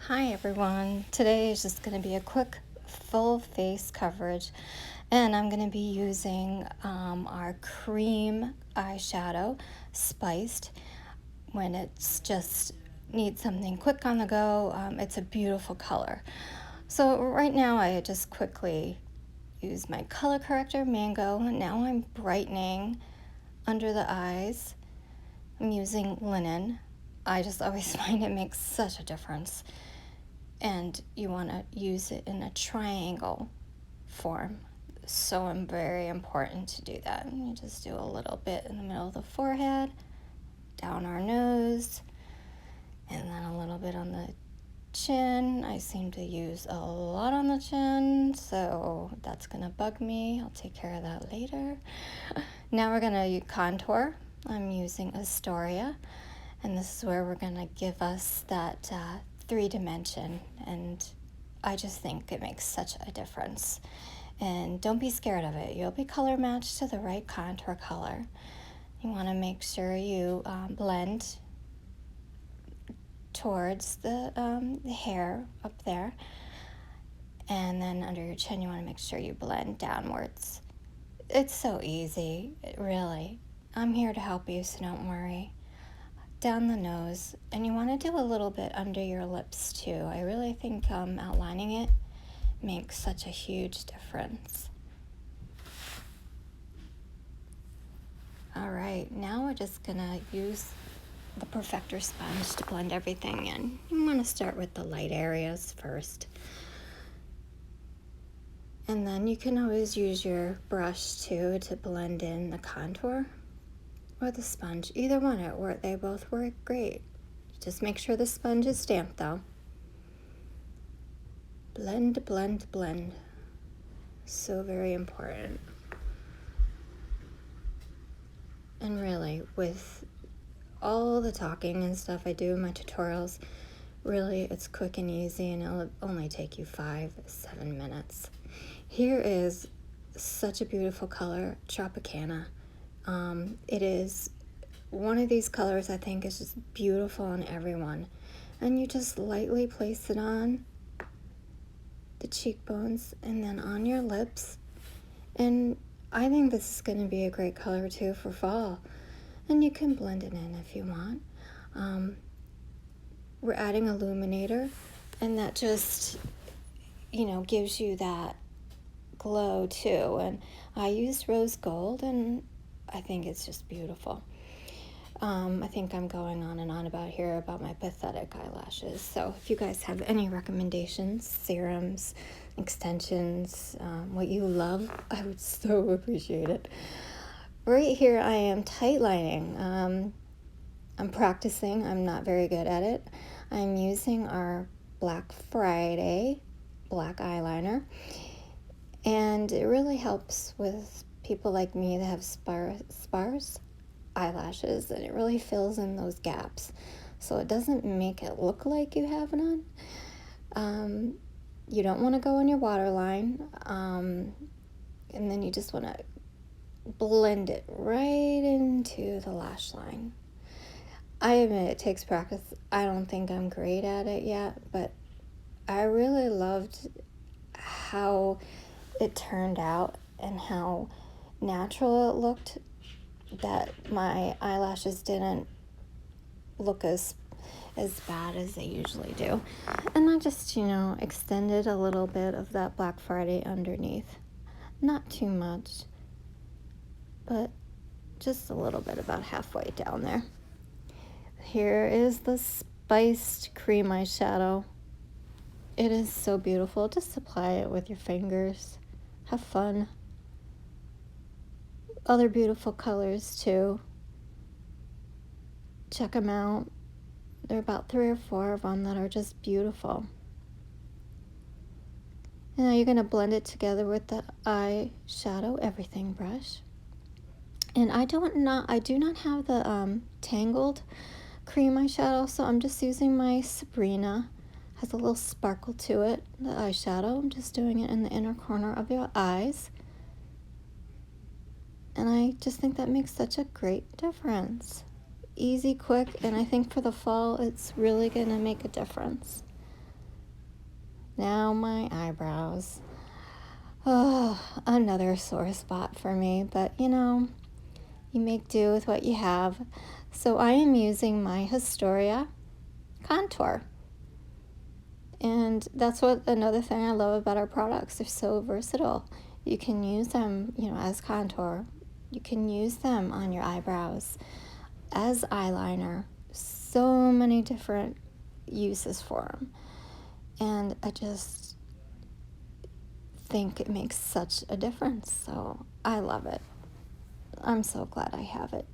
Hi everyone, today is just going to be a quick full face coverage and I'm going to be using our cream eyeshadow, Spiced, when it's just needs something quick on the go. It's a beautiful color. So right now I just quickly use my color corrector, Mango. Now I'm brightening under the eyes. I'm using Linen. I just always find it makes such a difference. And you want to use it in a triangle form. So very important to do that. And you just do a little bit in the middle of the forehead, down our nose, and then a little bit on the chin. I seem to use a lot on the chin, so that's gonna bug me. I'll take care of that later. Now we're gonna contour. I'm using Astoria, and this is where we're gonna give us that 3-dimension, and I just think it makes such a difference. And don't be scared of it. You'll be color matched to the right contour color. You want to make sure you blend towards the hair up there, and then under your chin you want to make sure you blend downwards. It's so easy, really. I'm here to help you, so don't worry. Down the nose, and you want to do a little bit under your lips too. I really think outlining it makes such a huge difference. All right, now we're just gonna use the perfector sponge to blend everything in. You want to start with the light areas first, and then you can always use your brush too to blend in the contour, or the sponge. Either one, they both work great. Just make sure the sponge is stamped though. Blend, blend, blend. So very important. And really, with all the talking and stuff I do in my tutorials, really it's quick and easy, and it'll only take you 5-7 minutes. Here is such a beautiful color, Tropicana. It is one of these colors I think is just beautiful on everyone. And you just lightly place it on the cheekbones and then on your lips. And I think this is going to be a great color too for fall. And you can blend it in if you want. We're adding Illuminator, and that just, gives you that glow too. And I used rose gold, and I think it's just beautiful. I think I'm going on and on about my pathetic eyelashes. So if you guys have any recommendations, serums, extensions, what you love, I would so appreciate it. Right here I am tightlining. I'm practicing. I'm not very good at it. I'm using our Black Friday black eyeliner, and it really helps with people like me that have sparse eyelashes, and it really fills in those gaps, so it doesn't make it look like you have none. You don't want to go on your waterline, and then you just want to blend it right into the lash line. I admit it takes practice. I don't think I'm great at it yet, but I really loved how it turned out and how natural it looked, that my eyelashes didn't look as bad as they usually do. And I just, extended a little bit of that Black Friday underneath. Not too much, but just a little bit, about halfway down there. Here is the Spiced cream eyeshadow. It is so beautiful. Just apply it with your fingers. Have fun. Other beautiful colors too. Check them out. There are about 3 or 4 of them that are just beautiful. And now you're going to blend it together with the eyeshadow everything brush. And I do not have the tangled cream eyeshadow, so I'm just using my Sabrina. Has a little sparkle to it, the eyeshadow. I'm just doing it in the inner corner of your eyes. And I just think that makes such a great difference. Easy, quick, and I think for the fall it's really going to make a difference. Now my eyebrows. Oh, another sore spot for me, but you know, you make do with what you have. So I am using my Astoria contour. And that's what another thing I love about our products. They're so versatile. You can use them, you know, as contour. You can use them on your eyebrows as eyeliner. So many different uses for them. And I just think it makes such a difference. So I love it. I'm so glad I have it.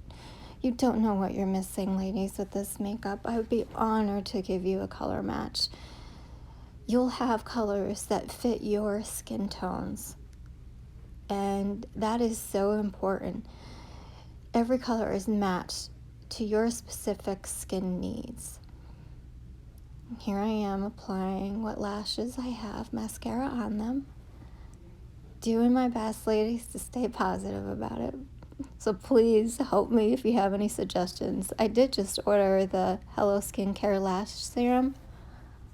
You don't know what you're missing, ladies, with this makeup. I would be honored to give you a color match. You'll have colors that fit your skin tones, and that is so important. Every color is matched to your specific skin needs. Here I am applying what lashes I have, mascara on them. Doing my best, ladies, to stay positive about it. So please help me if you have any suggestions. I did just order the Hello Skincare Lash Serum,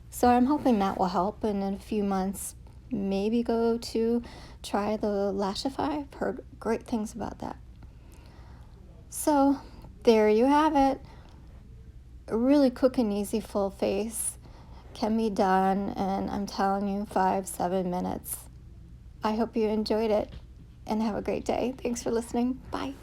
so I'm hoping that will help, and in a few months, maybe go to try the Lashify. I've heard great things about that. So there you have it. A really quick and easy full face can be done, and I'm telling you, 5-7 minutes. I hope you enjoyed it, and have a great day. Thanks for listening. Bye.